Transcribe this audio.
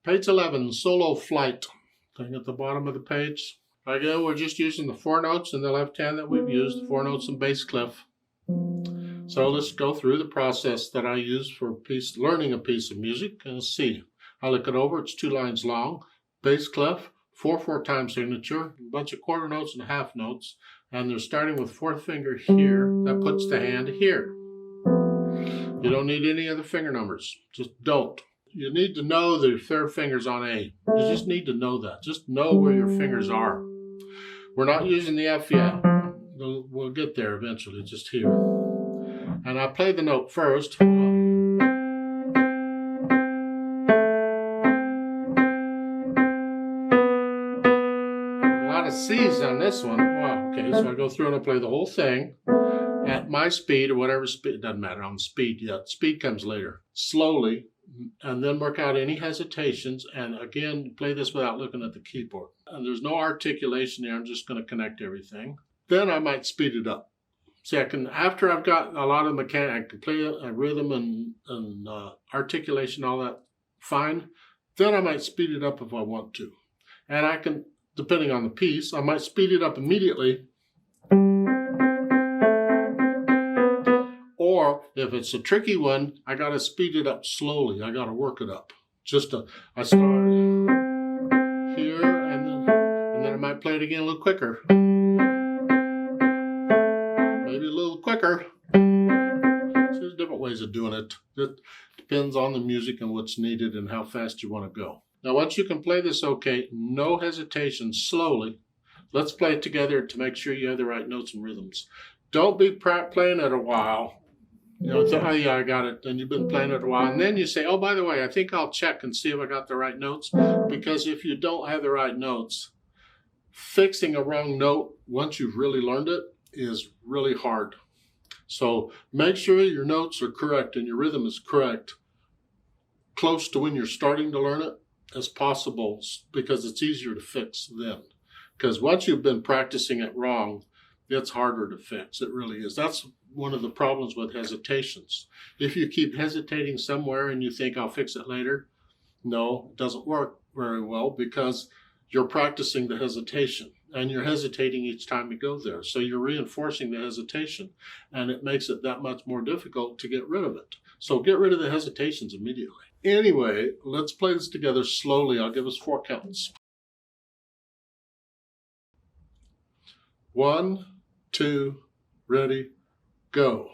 Page 11, solo flight. Thing at the bottom of the page. Again, we're just using the 4 notes in the left hand that we've used, the 4 notes and bass clef. So let's go through the process that I use for learning a piece of music and see. I look it over, it's 2 lines long, bass clef, 4/4 time signature, a bunch of quarter notes and half notes, and they're starting with 4th finger here, that puts the hand here. You don't need any other finger numbers, just don't. You need to know that your 3rd finger's on A. You just need to know that. Just know where your fingers are. We're not using the F yet. We'll get there eventually, just here. And I play the note first. A lot of C's on this one. Wow, okay, so I go through and I play the whole thing at my speed or whatever speed. It doesn't matter on speed yet. Speed comes later. Slowly. And then work out any hesitations, and again, play this without looking at the keyboard. And there's no articulation there, I'm just going to connect everything. Then I might speed it up. See, after I've got a lot of mechanic, I can play a rhythm and articulation, all that fine. Then I might speed it up if I want to. And I can, depending on the piece, I might speed it up immediately. Or if it's a tricky one, I got to speed it up slowly. I got to work it up. I start here and then I might play it again a little quicker. Maybe a little quicker. So there's different ways of doing it. It depends on the music and what's needed and how fast you want to go. Now once you can play this okay, no hesitation, slowly. Let's play it together to make sure you have the right notes and rhythms. Don't be playing it a while. You know, oh yeah, I got it. And you've been playing it a while. And then you say, oh, by the way, I think I'll check and see if I got the right notes. Because if you don't have the right notes, fixing a wrong note once you've really learned it is really hard. So make sure your notes are correct and your rhythm is correct, close to when you're starting to learn it as possible, because it's easier to fix then. Because once you've been practicing it wrong, it's harder to fix. It really is. That's one of the problems with hesitations. If you keep hesitating somewhere and you think I'll fix it later, no, it doesn't work very well because you're practicing the hesitation and you're hesitating each time you go there. So you're reinforcing the hesitation and it makes it that much more difficult to get rid of it. So get rid of the hesitations immediately. Anyway, let's play this together slowly. I'll give us 4 counts. 1, 2, ready, go.